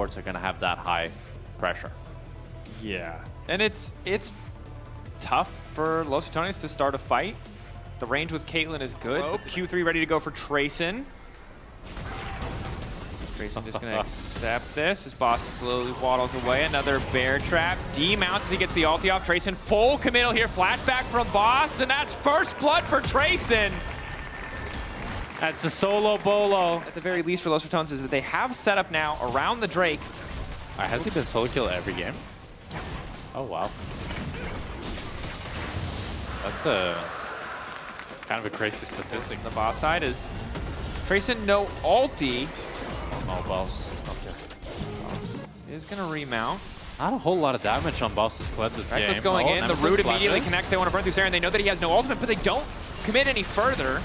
esports are going to have that high pressure. Yeah, and it's tough for Los Ratones to start a fight. The range with Caitlyn is good. Oh, Q3 ready to go for Tracyn. Tracyn just going to accept this as Baus slowly waddles away. Another bear trap. D-mounts as he gets the ulti off. Tracyn full committal here. Flashback from Baus, and that's first blood for Tracyn. That's a solo bolo. At the very least for Los Ratones is that they have set up now around the Drake. Has he been solo kill every game? Oh, wow. That's a kind of a crazy statistic. The bot side is Tracyn no ulti. Oh, Baus. Okay. Baus is going to remount. Not a whole lot of damage on Baus' Kled this game. Rekkles going in. The root immediately connects. They want to burn through Serin. They know that he has no ultimate, but they don't commit any further.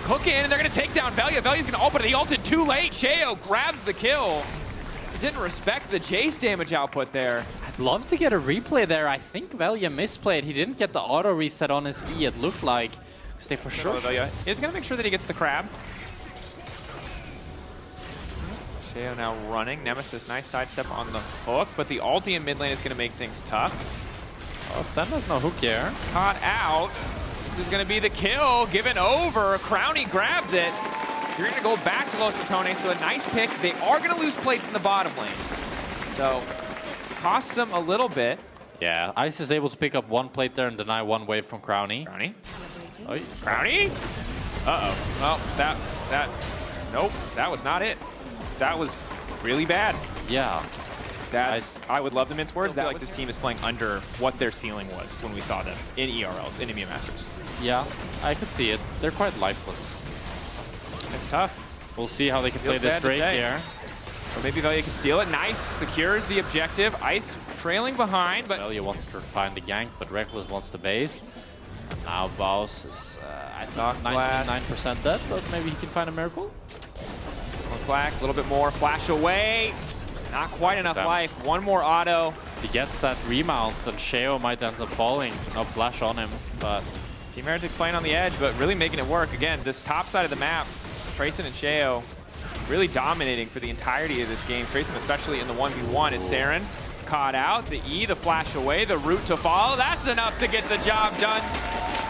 Hook in, and they're going to take down Velja. Velja's going to ult, but he ulted too late. Sheo grabs the kill. He didn't respect the Jace damage output there. I'd love to get a replay there. I think Velja misplayed. He didn't get the auto reset on his E, it looked like. Because they for sure. Velja is going to make sure that he gets the crab. Sheo now running. Nemesis, nice sidestep on the hook, but the ulti in mid lane is going to make things tough. Oh, Stend has no hook here. Caught out. This is going to be the kill, given over. Crownie grabs it. You're going to go back to Los Ratones, so a nice pick. They are going to lose plates in the bottom lane. So, costs them a little bit. Yeah, Ice is able to pick up one plate there and deny one wave from Crownie. Crownie? Oh, Crownie? Uh-oh. Well, nope, that was not it. That was really bad. Yeah. I would love to mince words. I feel like this team is playing under what their ceiling was when we saw them in ERLs, in EMEA Masters. Yeah, I could see it. They're quite lifeless. It's tough. We'll see how they can play this Drake here. Or maybe Velja can steal it. Nice, secures the objective. Ice trailing behind, but Velja wants to find the gank, but Rekkles wants the base. Now Baus is, I think, 99% dead, but maybe he can find a miracle. Black, a little bit more. Flash away. Not quite enough life. One more auto. He gets that remount, and Sheo might end up falling. No flash on him, but Team Heretics playing on the edge, but really making it work. Again, this top side of the map, Tracyn and Sheo really dominating for the entirety of this game. Tracyn especially in the 1v1 is Serin. Caught out, the E, the flash away, the root to follow. That's enough to get the job done.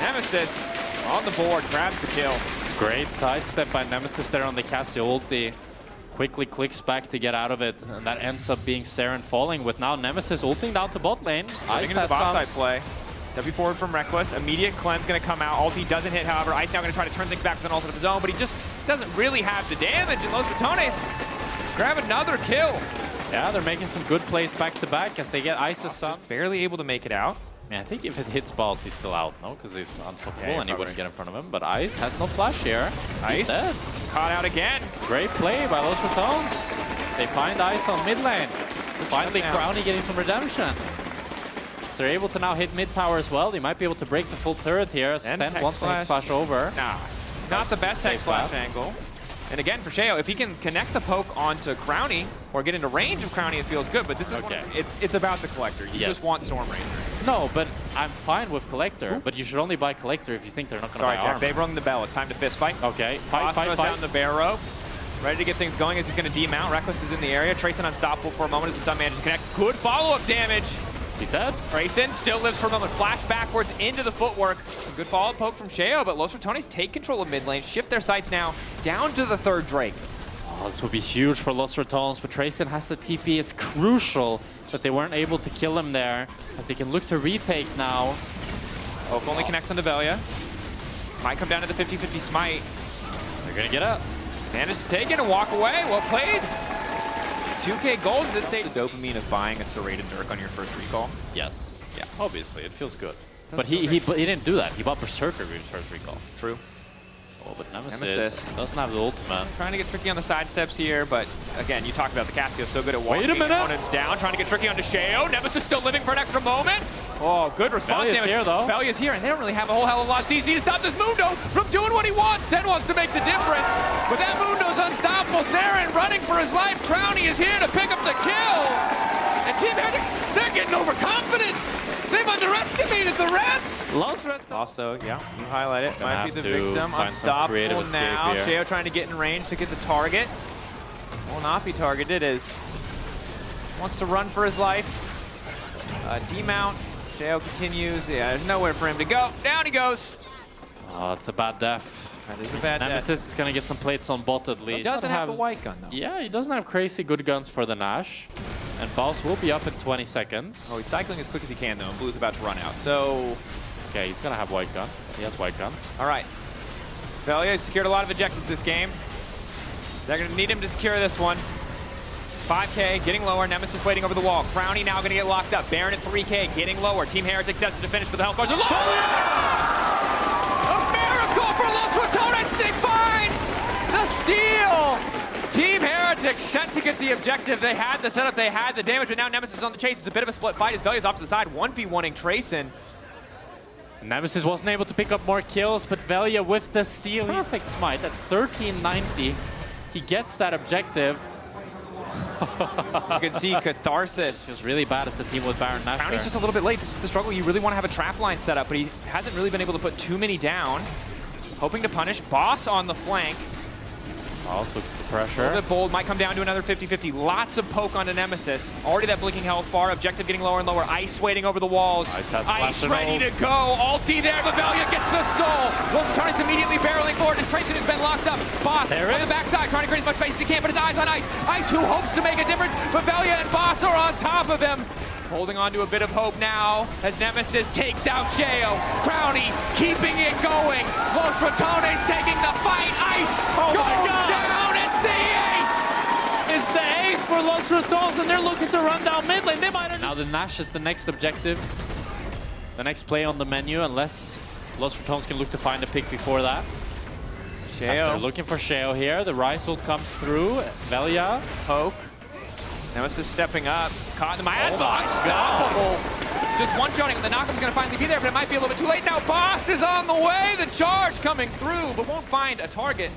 Nemesis on the board, grabs the kill. Great sidestep by Nemesis there on the Cassiopeia ulti. Quickly clicks back to get out of it, and that ends up being Serin falling with now Nemesis ulting down to bot lane. Ice into the bot side play. W forward from Rekkles. Immediate cleanse going to come out. Ulti doesn't hit, however. Ice now going to try to turn things back with an ult of his own, but he just doesn't really have the damage. And Los Ratones grab another kill. Yeah, they're making some good plays back to back as they get Ice's son. Barely able to make it out. Yeah, I think if it hits Baus, he's still out, no? Because he's unstoppable and he wouldn't get in front of him. But Ice has no flash here. Ice dead. Caught out again. Great play by Los Ratones. They find Ice on mid lane. Finally, Crownie getting some redemption. So they're able to now hit mid tower as well. They might be able to break the full turret here. Stend wants to Hex Flash over. Nah, not the best Hex Flash angle. And again, for Sheo, if he can connect the poke onto Crownie or get into range of Crownie, it feels good. But this is it's about the Collector. You just want Storm Ranger. No, but I'm fine with Collector. But you should only buy Collector if you think they're not going to buy armor. They've rung the bell. It's time to fist fight. Okay, fight. Down the bear rope. Ready to get things going as he's going to demount. Rekkles is in the area. Tracyn unstoppable for a moment as the stun manages to connect. Good follow-up damage. He's dead. Tracyn still lives for a moment. Flash backwards into the footwork. Some good follow-up poke from Sheo, but Los Ratones take control of mid lane, shift their sights now down to the third Drake. Oh, this would be huge for Los Ratones, but Tracyn has the TP. It's crucial that they weren't able to kill him there, as they can look to retake now. Poke only connects on the Velja. Might come down to the 50-50 smite. They're gonna get up. Managed to take it and walk away. Well played. 2K gold at this stage. The dopamine of buying a serrated Dirk on your first recall. Yes. Yeah, obviously, it feels good. But he didn't do that. He bought Berserker with his first recall. True. Oh, but Nemesis doesn't have the ultimate. Trying to get tricky on the side steps here, but again, you talked about the Cassio, so good at walking opponents down, trying to get tricky onto Sheo. Nemesis still living for an extra moment. Oh, good response damage. Here, though. Velja's here, and they don't really have a whole hell of a lot of CC to stop this Mundo from doing what he wants. Stend wants to make the difference, but that Mundo's unstoppable. Serin running for his life. Crownie is here to pick up the kill. And Team Heretics, they're getting overconfident. They've underestimated the Rats! Also, yeah, you highlight it. Might be the victim. Unstoppable now. Sheo trying to get in range to get the target. Will not be targeted as wants to run for his life. Demount. Sheo continues. Yeah, there's nowhere for him to go. Down he goes. Oh, it's a bad death. That is a bad Nemesis is going to get some plates on bot at least. He doesn't have the white gun, though. Yeah, he doesn't have crazy good guns for the Nash. And Baus will be up in 20 seconds. Oh, he's cycling as quick as he can, though, and Blue's about to run out. So, okay, he's going to have white gun. He has white gun. All right. Velja has secured a lot of objectives this game. They're going to need him to secure this one. 5K, getting lower. Nemesis waiting over the wall. Crownie now going to get locked up. Baron at 3K, getting lower. Team Heretics sets to finish with the health bars. A miracle for Los Ratones! He finds the steal! Team Heretics sent to get the objective. They had the setup, they had the damage, but now Nemesis is on the chase. It's a bit of a split fight as Velja's off to the side. 1v1ing Tracyn. Nemesis wasn't able to pick up more kills, but Velja with the steal. Perfect smite at 1390. He gets that objective. You can see Catharsis. He was really bad as a team with Baron Nash. Crownie's just a little bit late. This is the struggle. You really want to have a trap line set up, but he hasn't really been able to put too many down. Hoping to punish. Baus on the flank. Baus looks for the pressure. A little bit bold. Might come down to another 50-50. Lots of poke onto Nemesis. Already that blinking health bar. Objective getting lower and lower. Ice waiting over the walls. Ice ready to go. Ulti there, but Velja gets the soul. Los Ratones immediately barreling forward, and Tracyn has been locked up. Baus on the backside, trying to create as much space as he can, but his eyes on Ice. Ice who hopes to make a difference, but Velja and Baus are on top of him. Holding on to a bit of hope now as Nemesis takes out Sheo. Crownie keeping it going. Los Ratones taking the fight. Ice goes down. It's the ace. It's the ace for Los Ratones, and they're looking to run down mid lane. They might have... Now the Nash is the next objective. The next play on the menu, unless Los Ratones can look to find a pick before that. Sheo. They're looking for Sheo here. The Ryze ult comes through. Velja. Poke. Nemesis stepping up. Caught in the Oh unstoppable. Just one-shotting. The knockup's going to finally be there, but it might be a little bit too late. Now Baus is on the way. The charge coming through, but won't find a target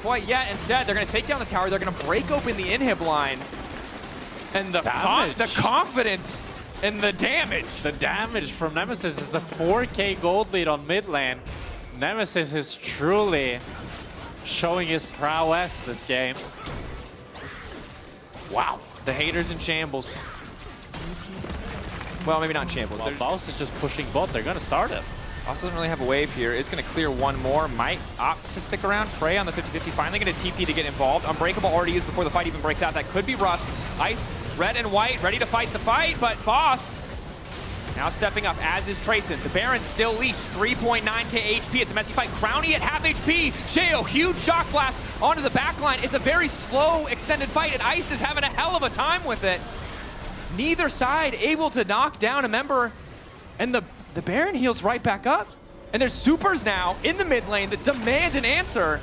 quite yet. Instead, they're going to take down the tower. They're going to break open the inhib line. And the confidence and the damage. The damage from Nemesis is the 4K gold lead on mid lane. Nemesis is truly showing his prowess this game. Wow. The haters in shambles. Well, maybe not in shambles. Well, Baus is just pushing bot. They're going to start it. Baus doesn't really have a wave here. It's going to clear one more. Might opt to stick around. Prey on the 50-50. Finally going to TP to get involved. Unbreakable already used before the fight even breaks out. That could be rough. Ice, red and white, ready to fight the fight. But Baus now stepping up, as is Tracyn. The Baron still leashed. 3.9k HP. It's a messy fight. Crownie at half HP. Sheo, huge shock blast onto the back line. It's a very slow, extended fight, and Ice is having a hell of a time with it. Neither side able to knock down a member, and the Baron heals right back up. And there's supers now in the mid lane that demand an answer.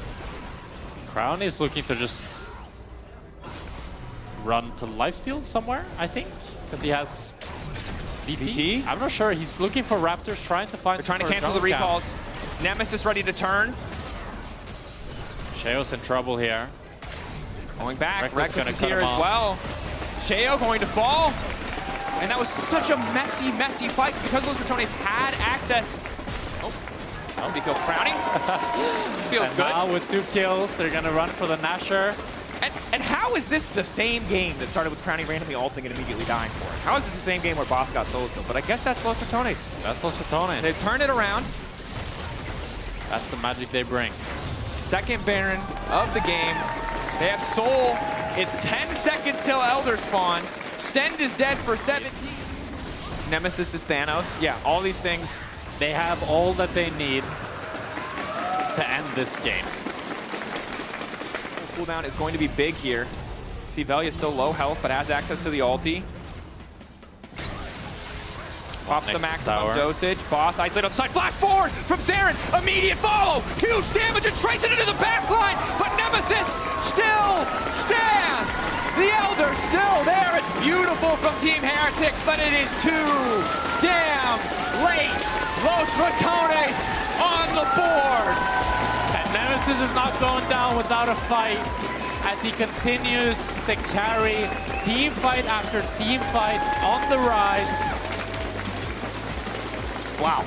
Crownie is looking to just run to lifesteal somewhere, I think, because he has BT. I'm not sure. He's looking for Raptors, trying to find. They're trying to cancel the recalls. Nemesis ready to turn. Sheo's in trouble here. Going back. Rekkles is here as well. Sheo going to fall. And that was such a messy, messy fight because Los Ratones had access. Oh, that's going to be killed. Crownie. Feels and good. Now with 2 kills, they're going to run for the Nasher. And how is this the same game that started with Crownie randomly ulting and immediately dying for it? How is this the same game where Baus got solo killed? But I guess that's Los Ratones. That's Los Ratones. They've turned it around. That's the magic they bring. Second Baron of the game. They have Soul. It's 10 seconds till Elder spawns. Stend is dead for 17. Nemesis is Thanos. Yeah, all these things. They have all that they need to end this game. Cooldown is going to be big here. See, Velja is still low health, but has access to the ulti. Pops the maximum dosage. Baus isolated on the side. Flash forward from Serin. Immediate follow. Huge damage and Tracyn into the back line. But Nemesis still stands. The Elder still there. It's beautiful from Team Heretics, but it is too damn late. Los Ratones on the board. And Nemesis is not going down without a fight as he continues to carry team fight after team fight on the Ryze. Wow.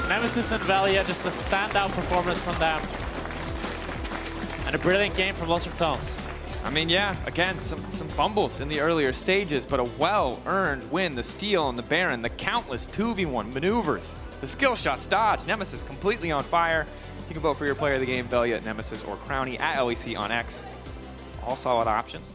Nemesis and Velja, just a standout performance from them. And a brilliant game from Los Ratones. I mean, yeah, again, some fumbles in the earlier stages, but a well-earned win. The steal on the Baron, the countless 2v1 maneuvers, the skill shots dodge. Nemesis completely on fire. You can vote for your player of the game, Velja, Nemesis, or Crownie at LEC on X. All solid options.